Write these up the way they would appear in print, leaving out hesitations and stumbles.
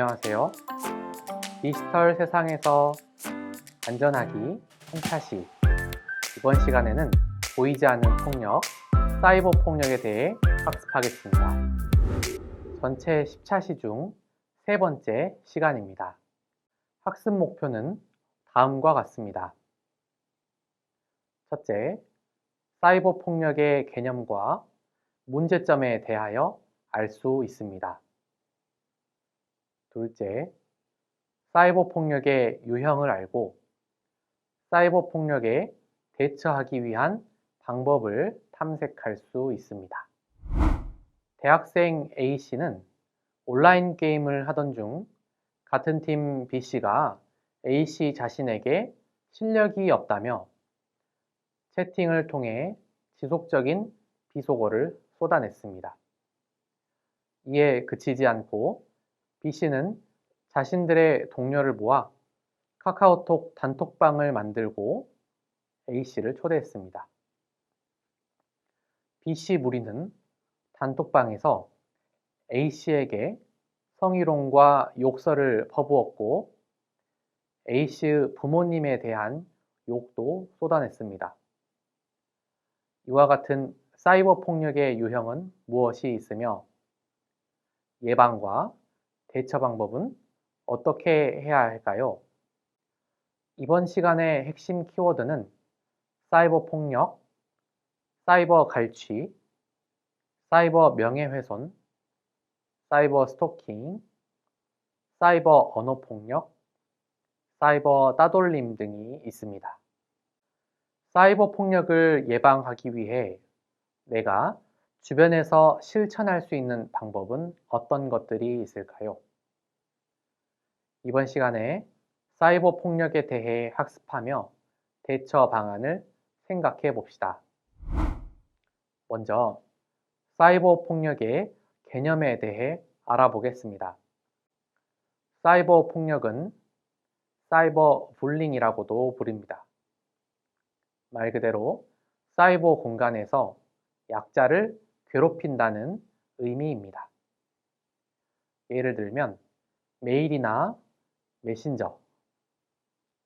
안녕하세요. 디지털 세상에서 안전하기 한타시. 이번 시간에는 보이지 않는 폭력, 사이버 폭력에 대해 학습하겠습니다. 전체 10차시 중 세 번째 시간입니다. 학습 목표는 다음과 같습니다. 첫째, 사이버 폭력의 개념과 문제점에 대하여 알 수 있습니다. 둘째, 사이버 폭력의 유형을 알고 사이버 폭력에 대처하기 위한 방법을 탐색할 수 있습니다. 대학생 A씨는 온라인 게임을 하던 중 같은 팀 B씨가 A씨 자신에게 실력이 없다며 채팅을 통해 지속적인 비속어를 쏟아냈습니다. 이에 그치지 않고 B씨는 자신들의 동료를 모아 카카오톡 단톡방을 만들고 A씨를 초대했습니다. B씨 무리는 단톡방에서 A씨에게 성희롱과 욕설을 퍼부었고 A씨 부모님에 대한 욕도 쏟아냈습니다. 이와 같은 사이버 폭력의 유형은 무엇이 있으며 예방과 대처 방법은 어떻게 해야 할까요? 이번 시간의 핵심 키워드는 사이버 폭력, 사이버 갈취, 사이버 명예훼손, 사이버 스토킹, 사이버 언어 폭력, 사이버 따돌림 등이 있습니다. 사이버 폭력을 예방하기 위해 내가 주변에서 실천할 수 있는 방법은 어떤 것들이 있을까요? 이번 시간에 사이버 폭력에 대해 학습하며 대처 방안을 생각해 봅시다. 먼저 사이버 폭력의 개념에 대해 알아보겠습니다. 사이버 폭력은 사이버 불링이라고도 부릅니다. 말 그대로 사이버 공간에서 약자를 괴롭힌다는 의미입니다. 예를 들면 메일이나 메신저,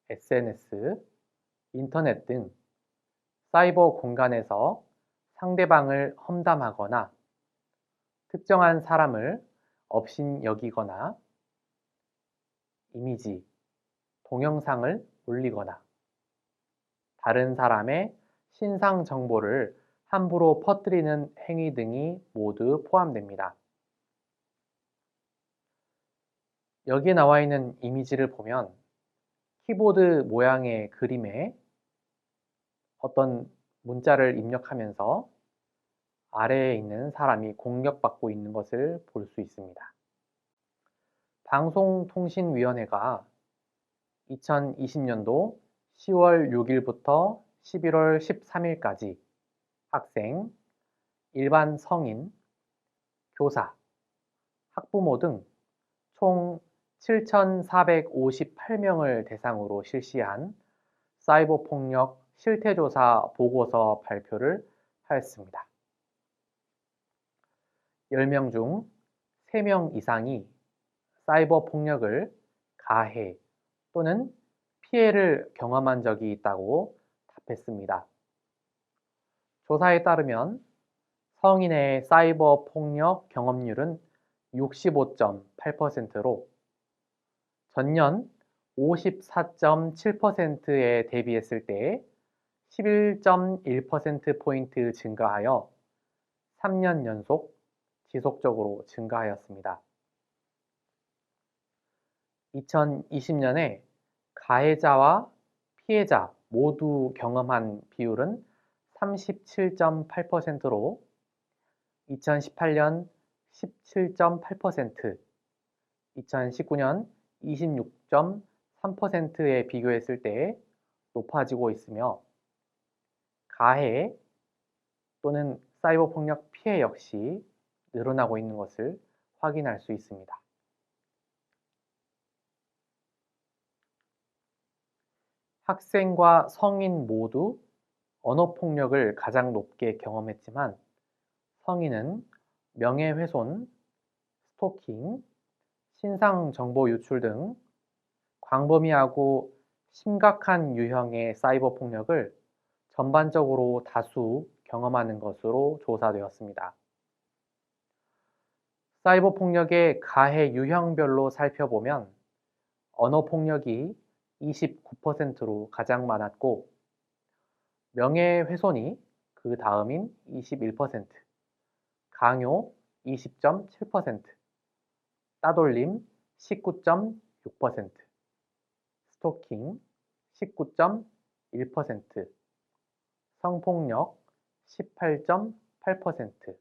SNS, 인터넷 등 사이버 공간에서 상대방을 험담하거나 특정한 사람을 업신여기거나 이미지, 동영상을 올리거나 다른 사람의 신상 정보를 함부로 퍼뜨리는 행위 등이 모두 포함됩니다. 여기 나와 있는 이미지를 보면 키보드 모양의 그림에 어떤 문자를 입력하면서 아래에 있는 사람이 공격받고 있는 것을 볼 수 있습니다. 방송통신위원회가 2020년도 10월 6일부터 11월 13일까지 학생, 일반 성인, 교사, 학부모 등 총 7,458명을 대상으로 실시한 사이버 폭력 실태조사 보고서 발표를 하였습니다. 10명 중 3명 이상이 사이버 폭력을 가해 또는 피해를 경험한 적이 있다고 답했습니다. 조사에 따르면 성인의 사이버 폭력 경험률은 65.8%로 전년 54.7%에 대비했을 때 11.1%포인트 증가하여 3년 연속 지속적으로 증가하였습니다. 2020년에 가해자와 피해자 모두 경험한 비율은 37.8%로 2018년 17.8%, 2019년 26.3%에 비교했을 때 높아지고 있으며 가해 또는 사이버 폭력 피해 역시 늘어나고 있는 것을 확인할 수 있습니다. 학생과 성인 모두 언어 폭력을 가장 높게 경험했지만 성인은 명예훼손, 스토킹, 신상 정보 유출 등 광범위하고 심각한 유형의 사이버 폭력을 전반적으로 다수 경험하는 것으로 조사되었습니다. 사이버 폭력의 가해 유형별로 살펴보면 언어 폭력이 29%로 가장 많았고 명예훼손이 그 다음인 21%, 강요 20.7%, 따돌림 19.6%, 스토킹 19.1%, 성폭력 18.8%,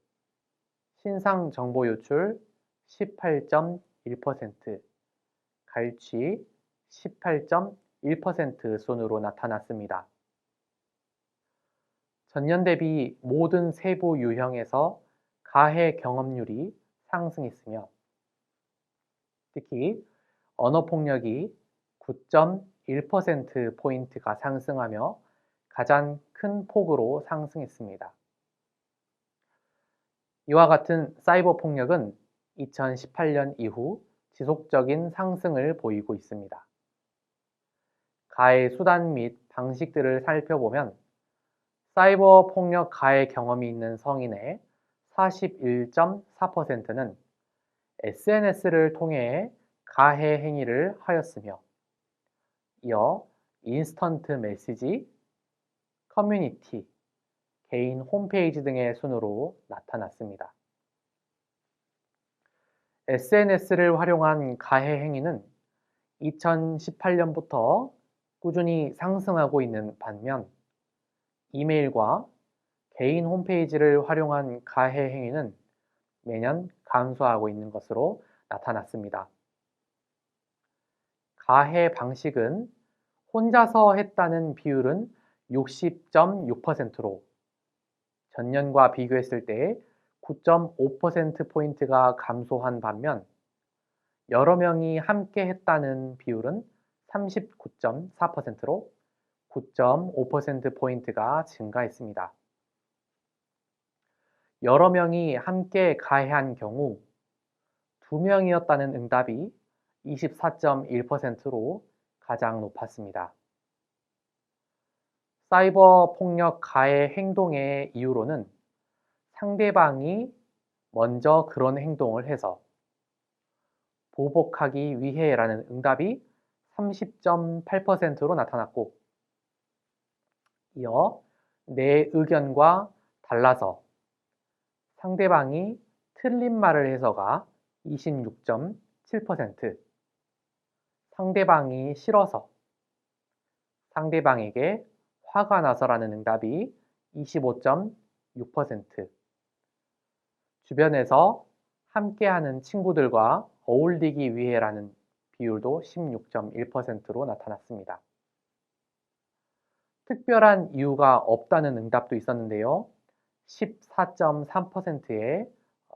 신상 정보 유출 18.1%, 갈취 18.1% 순으로 나타났습니다. 전년 대비 모든 세부 유형에서 가해 경험률이 상승했으며 특히 언어폭력이 9.1%포인트가 상승하며 가장 큰 폭으로 상승했습니다. 이와 같은 사이버 폭력은 2018년 이후 지속적인 상승을 보이고 있습니다. 가해 수단 및 방식들을 살펴보면 사이버 폭력 가해 경험이 있는 성인의 41.4%는 SNS를 통해 가해 행위를 하였으며 이어 인스턴트 메시지, 커뮤니티, 개인 홈페이지 등의 순으로 나타났습니다. SNS를 활용한 가해 행위는 2018년부터 꾸준히 상승하고 있는 반면 이메일과 개인 홈페이지를 활용한 가해 행위는 매년 감소하고 있는 것으로 나타났습니다. 가해 방식은 혼자서 했다는 비율은 60.6%로 전년과 비교했을 때 9.5%포인트가 감소한 반면 여러 명이 함께 했다는 비율은 39.4%로 9.5%포인트가 증가했습니다. 여러 명이 함께 가해한 경우 2명이었다는 응답이 24.1%로 가장 높았습니다. 사이버 폭력 가해 행동의 이유로는 상대방이 먼저 그런 행동을 해서 보복하기 위해라는 응답이 30.8%로 나타났고 이어 내 의견과 달라서 상대방이 틀린 말을 해서가 26.7%, 상대방이 싫어서, 상대방에게 화가 나서라는 응답이 25.6%, 주변에서 함께하는 친구들과 어울리기 위해라는 비율도 16.1%로 나타났습니다. 특별한 이유가 없다는 응답도 있었는데요. 14.3%의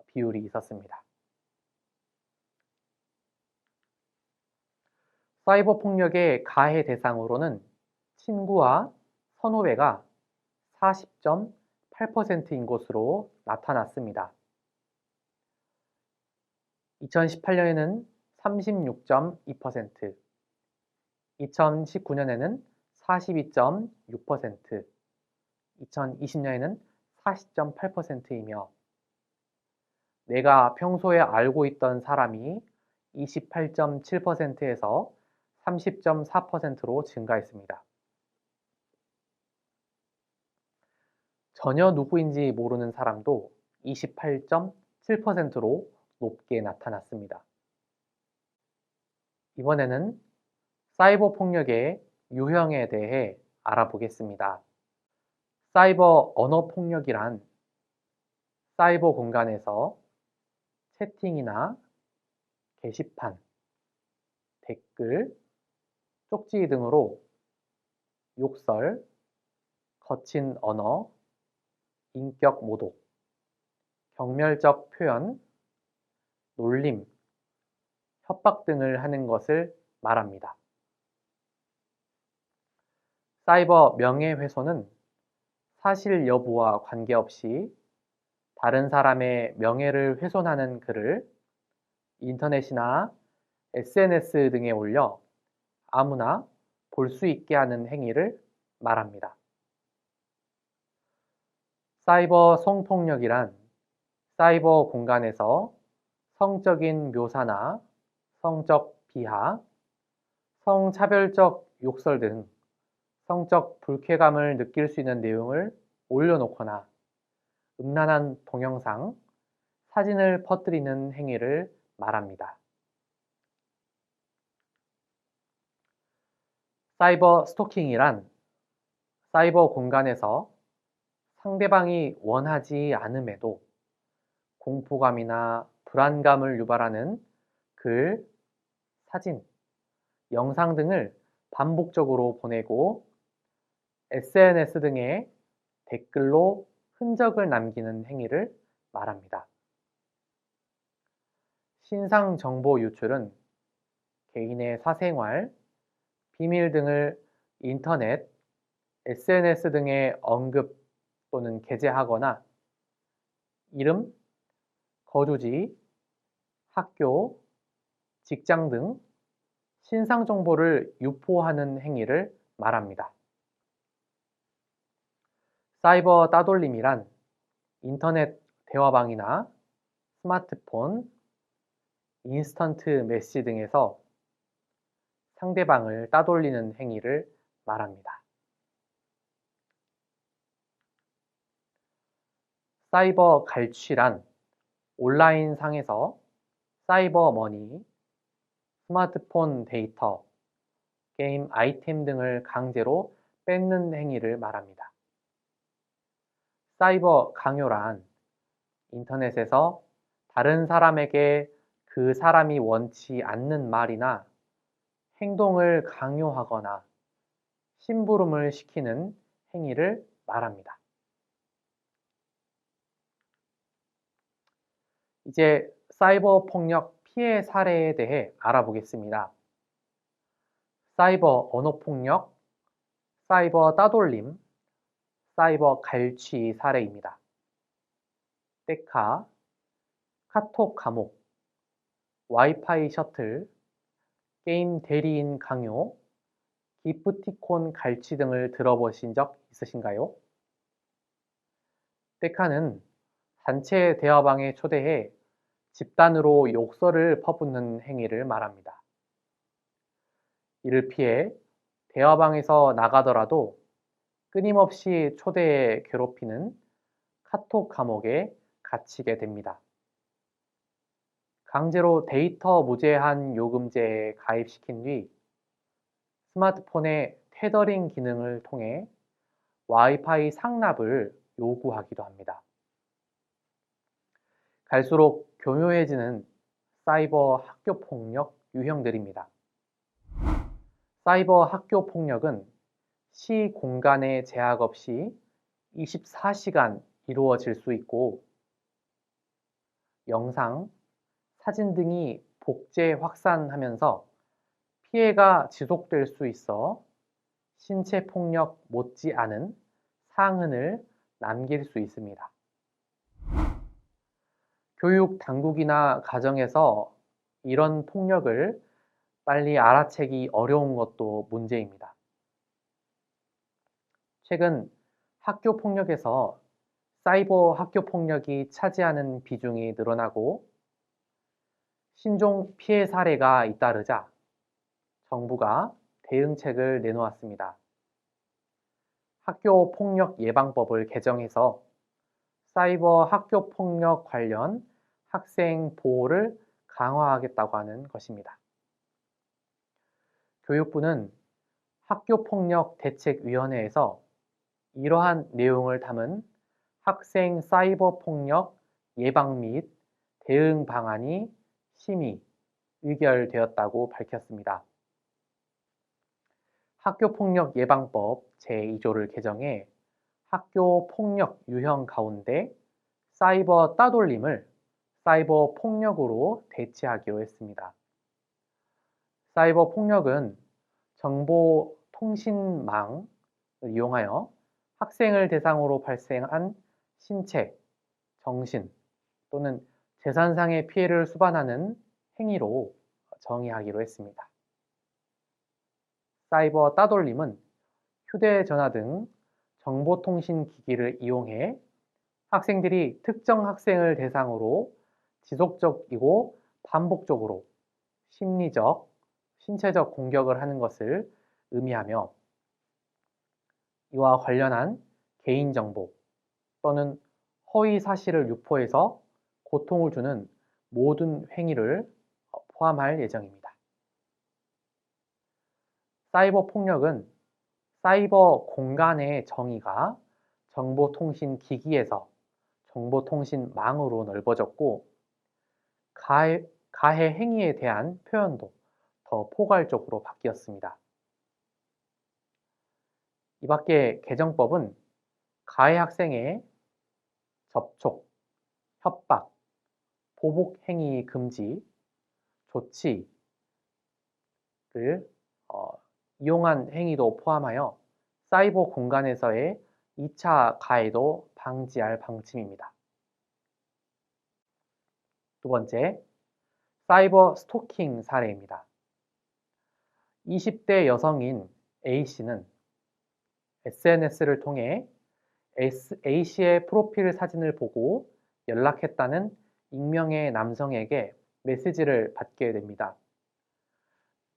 비율이 있었습니다. 사이버 폭력의 가해 대상으로는 친구와 선후배가 40.8%인 것으로 나타났습니다. 2018년에는 36.2%, 2019년에는 42.6%, 2020년에는 40.8%이며 내가 평소에 알고 있던 사람이 28.7%에서 30.4%로 증가했습니다. 전혀 누구인지 모르는 사람도 28.7%로 높게 나타났습니다. 이번에는 사이버 폭력의 유형에 대해 알아보겠습니다. 사이버 언어 폭력이란 사이버 공간에서 채팅이나 게시판, 댓글, 쪽지 등으로 욕설, 거친 언어, 인격 모독, 경멸적 표현, 놀림, 협박 등을 하는 것을 말합니다. 사이버 명예훼손은 사실 여부와 관계없이 다른 사람의 명예를 훼손하는 글을 인터넷이나 SNS 등에 올려 아무나 볼 수 있게 하는 행위를 말합니다. 사이버 성폭력이란 사이버 공간에서 성적인 묘사나 성적 비하, 성차별적 욕설 등 성적 불쾌감을 느낄 수 있는 내용을 올려놓거나 음란한 동영상, 사진을 퍼뜨리는 행위를 말합니다. 사이버 스토킹이란 사이버 공간에서 상대방이 원하지 않음에도 공포감이나 불안감을 유발하는 글, 사진, 영상 등을 반복적으로 보내고 SNS 등에 댓글로 흔적을 남기는 행위를 말합니다. 신상 정보 유출은 개인의 사생활, 비밀 등을 인터넷, SNS 등에 언급 또는 게재하거나 이름, 거주지, 학교, 직장 등 신상 정보를 유포하는 행위를 말합니다. 사이버 따돌림이란 인터넷 대화방이나 스마트폰, 인스턴트 메시지 등에서 상대방을 따돌리는 행위를 말합니다. 사이버 갈취란 온라인 상에서 사이버 머니, 스마트폰 데이터, 게임 아이템 등을 강제로 뺏는 행위를 말합니다. 사이버 강요란 인터넷에서 다른 사람에게 그 사람이 원치 않는 말이나 행동을 강요하거나 심부름을 시키는 행위를 말합니다. 이제 사이버 폭력 피해 사례에 대해 알아보겠습니다. 사이버 언어폭력, 사이버 따돌림, 사이버 갈취 사례입니다. 떼카, 카톡 감옥, 와이파이 셔틀, 게임 대리인 강요, 기프티콘 갈취 등을 들어보신 적 있으신가요? 떼카는 단체 대화방에 초대해 집단으로 욕설을 퍼붓는 행위를 말합니다. 이를 피해 대화방에서 나가더라도 끊임없이 초대해 괴롭히는 카톡 감옥에 갇히게 됩니다. 강제로 데이터 무제한 요금제에 가입시킨 뒤 스마트폰의 테더링 기능을 통해 와이파이 상납을 요구하기도 합니다. 갈수록 교묘해지는 사이버 학교 폭력 유형들입니다. 사이버 학교 폭력은 시 공간의 제약 없이 24시간 이루어질 수 있고 영상, 사진 등이 복제 확산하면서 피해가 지속될 수 있어 신체 폭력 못지않은 상흔을 남길 수 있습니다. 교육 당국이나 가정에서 이런 폭력을 빨리 알아채기 어려운 것도 문제입니다. 최근 학교 폭력에서 사이버 학교 폭력이 차지하는 비중이 늘어나고 신종 피해 사례가 잇따르자 정부가 대응책을 내놓았습니다. 학교 폭력 예방법을 개정해서 사이버 학교 폭력 관련 학생 보호를 강화하겠다고 하는 것입니다. 교육부는 학교폭력대책위원회에서 이러한 내용을 담은 학생 사이버 폭력 예방 및 대응 방안이 심의, 의결되었다고 밝혔습니다. 학교폭력 예방법 제2조를 개정해 학교 폭력 유형 가운데 사이버 따돌림을 사이버 폭력으로 대체하기로 했습니다. 사이버 폭력은 정보통신망을 이용하여 학생을 대상으로 발생한 신체, 정신 또는 재산상의 피해를 수반하는 행위로 정의하기로 했습니다. 사이버 따돌림은 휴대전화 등 정보통신기기를 이용해 학생들이 특정 학생을 대상으로 지속적이고 반복적으로 심리적, 신체적 공격을 하는 것을 의미하며 이와 관련한 개인정보 또는 허위 사실을 유포해서 고통을 주는 모든 행위를 포함할 예정입니다. 사이버 폭력은 사이버 공간의 정의가 정보통신기기에서 정보통신망으로 넓어졌고 가해 행위에 대한 표현도 더 포괄적으로 바뀌었습니다. 이 밖에 개정법은 가해 학생의 접촉, 협박, 보복 행위 금지, 조치를 이용한 행위도 포함하여 사이버 공간에서의 2차 가해도 방지할 방침입니다. 두 번째, 사이버 스토킹 사례입니다. 20대 여성인 A씨는 SNS를 통해 A씨의 프로필 사진을 보고 연락했다는 익명의 남성에게 메시지를 받게 됩니다.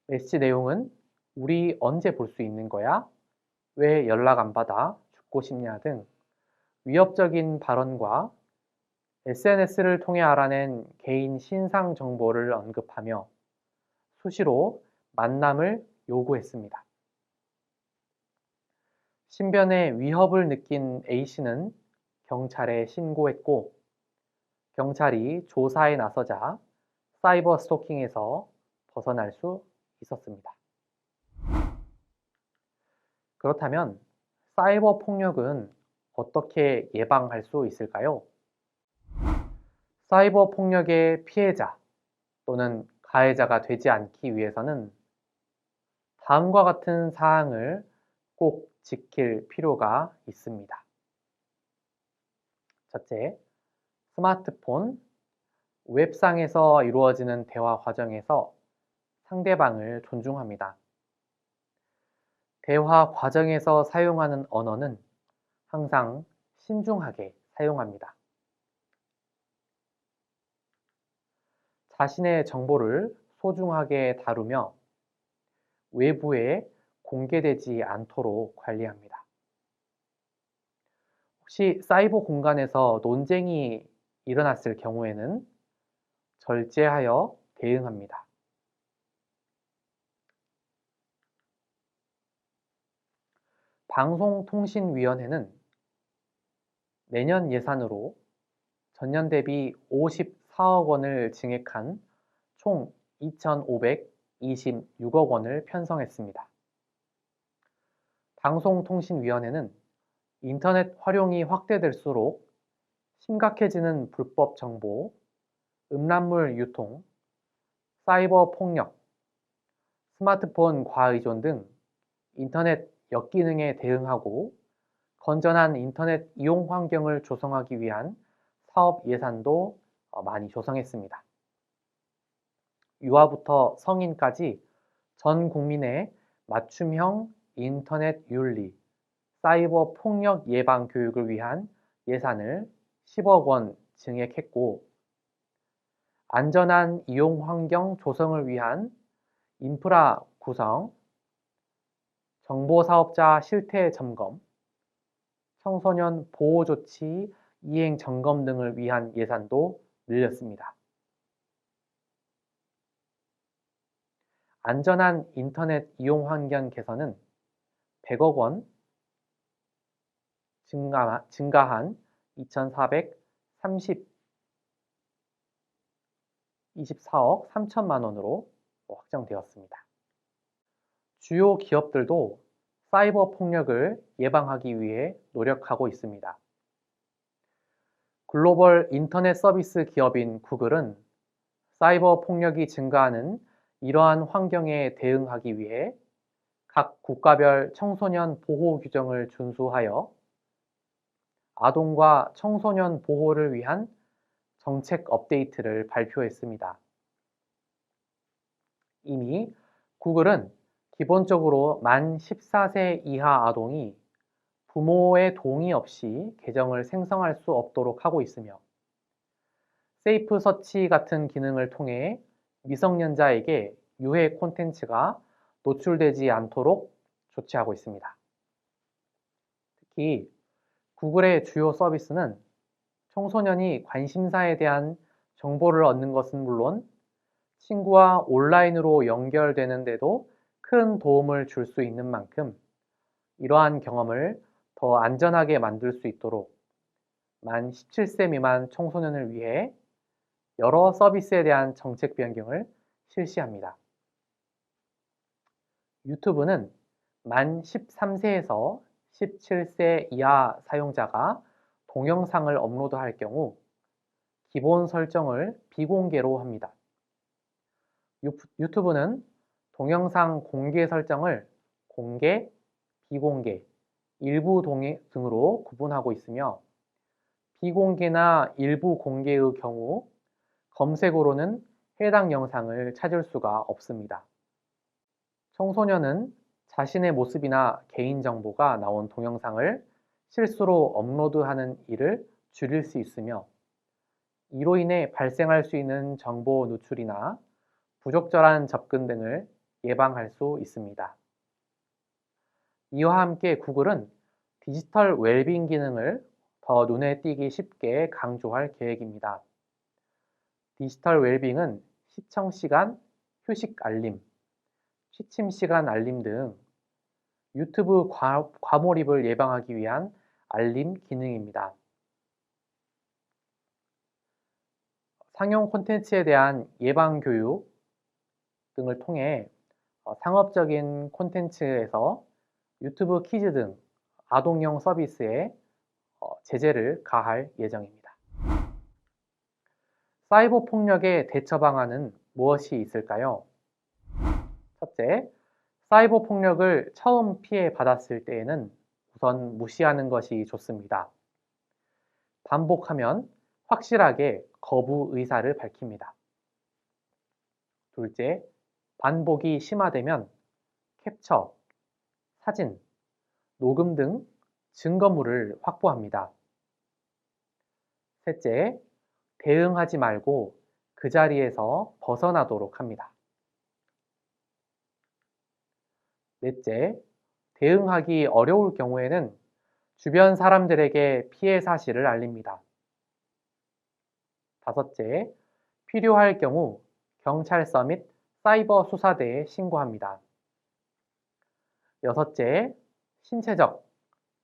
메시지 내용은 우리 언제 볼 수 있는 거야? 왜 연락 안 받아? 죽고 싶냐 등 위협적인 발언과 SNS를 통해 알아낸 개인 신상 정보를 언급하며 수시로 만남을 요구했습니다. 신변의 위협을 느낀 A씨는 경찰에 신고했고 경찰이 조사에 나서자 사이버 스토킹에서 벗어날 수 있었습니다. 그렇다면 사이버 폭력은 어떻게 예방할 수 있을까요? 사이버 폭력의 피해자 또는 가해자가 되지 않기 위해서는 다음과 같은 사항을 꼭 지킬 필요가 있습니다. 첫째, 스마트폰, 웹상에서 이루어지는 대화 과정에서 상대방을 존중합니다. 대화 과정에서 사용하는 언어는 항상 신중하게 사용합니다. 자신의 정보를 소중하게 다루며 외부에 공개되지 않도록 관리합니다. 혹시 사이버 공간에서 논쟁이 일어났을 경우에는 절제하여 대응합니다. 방송통신위원회는 내년 예산으로 전년 대비 54억 원을 증액한 총 2,526억 원을 편성했습니다. 방송통신위원회는 인터넷 활용이 확대될수록 심각해지는 불법 정보, 음란물 유통, 사이버 폭력, 스마트폰 과의존 등 인터넷 역기능에 대응하고 건전한 인터넷 이용 환경을 조성하기 위한 사업 예산도 많이 조성했습니다. 유아부터 성인까지 전 국민의 맞춤형 인터넷 윤리, 사이버 폭력 예방 교육을 위한 예산을 10억 원 증액했고 안전한 이용 환경 조성을 위한 인프라 구성, 정보사업자 실태 점검, 청소년 보호조치 이행 점검 등을 위한 예산도 늘렸습니다. 안전한 인터넷 이용 환경 개선은 100억 원 증가한 24억 3천만 원으로 확정되었습니다. 주요 기업들도 사이버 폭력을 예방하기 위해 노력하고 있습니다. 글로벌 인터넷 서비스 기업인 구글은 사이버 폭력이 증가하는 이러한 환경에 대응하기 위해 각 국가별 청소년 보호 규정을 준수하여 아동과 청소년 보호를 위한 정책 업데이트를 발표했습니다. 이미 구글은 기본적으로 만 14세 이하 아동이 부모의 동의 없이 계정을 생성할 수 없도록 하고 있으며 세이프 서치 같은 기능을 통해 미성년자에게 유해 콘텐츠가 노출되지 않도록 조치하고 있습니다. 특히 구글의 주요 서비스는 청소년이 관심사에 대한 정보를 얻는 것은 물론 친구와 온라인으로 연결되는데도 큰 도움을 줄 수 있는 만큼 이러한 경험을 더 안전하게 만들 수 있도록 만 17세 미만 청소년을 위해 여러 서비스에 대한 정책 변경을 실시합니다. 유튜브는 만 13세에서 17세 이하 사용자가 동영상을 업로드할 경우 기본 설정을 비공개로 합니다. 유튜브는 동영상 공개 설정을 공개, 비공개, 일부 동의 등으로 구분하고 있으며 비공개나 일부 공개의 경우 검색어로는 해당 영상을 찾을 수가 없습니다. 청소년은 자신의 모습이나 개인정보가 나온 동영상을 실수로 업로드하는 일을 줄일 수 있으며 이로 인해 발생할 수 있는 정보 누출이나 부적절한 접근 등을 예방할 수 있습니다. 이와 함께 구글은 디지털 웰빙 기능을 더 눈에 띄기 쉽게 강조할 계획입니다. 디지털 웰빙은 시청 시간, 휴식 알림, 취침 시간 알림 등 유튜브 과몰입을 예방하기 위한 알림 기능입니다. 상용 콘텐츠에 대한 예방 교육 등을 통해 상업적인 콘텐츠에서 유튜브 키즈 등 아동용 서비스에 제재를 가할 예정입니다. 사이버 폭력의 대처 방안은 무엇이 있을까요? 첫째, 사이버 폭력을 처음 피해 받았을 때에는 우선 무시하는 것이 좋습니다. 반복하면 확실하게 거부 의사를 밝힙니다. 둘째, 반복이 심화되면 캡처, 사진, 녹음 등 증거물을 확보합니다. 셋째, 대응하지 말고 그 자리에서 벗어나도록 합니다. 넷째, 대응하기 어려울 경우에는 주변 사람들에게 피해 사실을 알립니다. 다섯째, 필요할 경우 경찰서 및 사이버 수사대에 신고합니다. 여섯째, 신체적,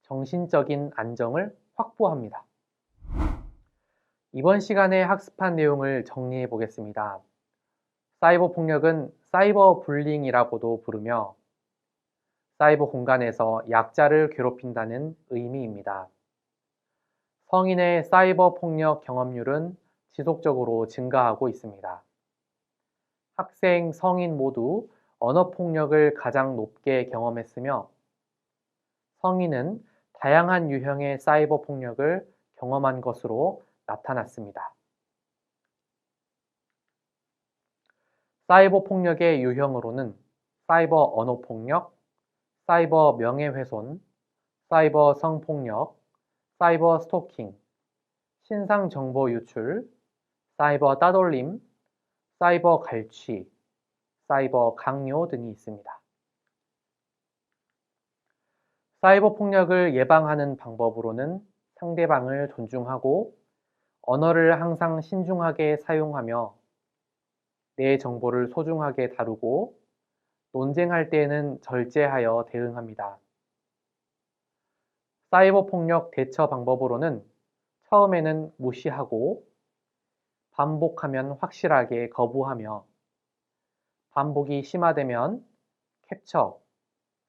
정신적인 안정을 확보합니다. 이번 시간에 학습한 내용을 정리해 보겠습니다. 사이버 폭력은 사이버 불링이라고도 부르며 사이버 공간에서 약자를 괴롭힌다는 의미입니다. 성인의 사이버 폭력 경험률은 지속적으로 증가하고 있습니다. 학생, 성인 모두 언어 폭력을 가장 높게 경험했으며 성인은 다양한 유형의 사이버 폭력을 경험한 것으로 나타났습니다. 사이버 폭력의 유형으로는 사이버 언어 폭력, 사이버 명예훼손, 사이버 성폭력, 사이버 스토킹, 신상 정보 유출, 사이버 따돌림, 사이버 갈취, 사이버 강요 등이 있습니다. 사이버 폭력을 예방하는 방법으로는 상대방을 존중하고 언어를 항상 신중하게 사용하며 내 정보를 소중하게 다루고 논쟁할 때에는 절제하여 대응합니다. 사이버 폭력 대처 방법으로는 처음에는 무시하고 반복하면 확실하게 거부하며 반복이 심화되면 캡처,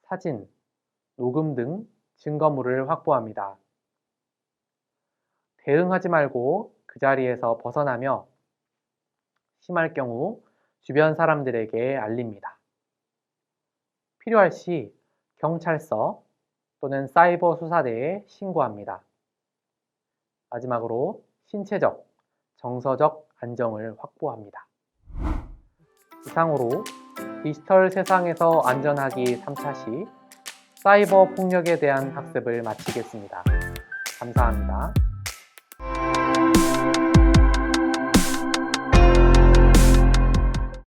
사진, 녹음 등 증거물을 확보합니다. 대응하지 말고 그 자리에서 벗어나며 심할 경우 주변 사람들에게 알립니다. 필요할 시 경찰서 또는 사이버 수사대에 신고합니다. 마지막으로 신체적, 정서적 안정을 확보합니다. 이상으로 디지털 세상에서 안전하기 3차 시 사이버 폭력에 대한 학습을 마치겠습니다. 감사합니다.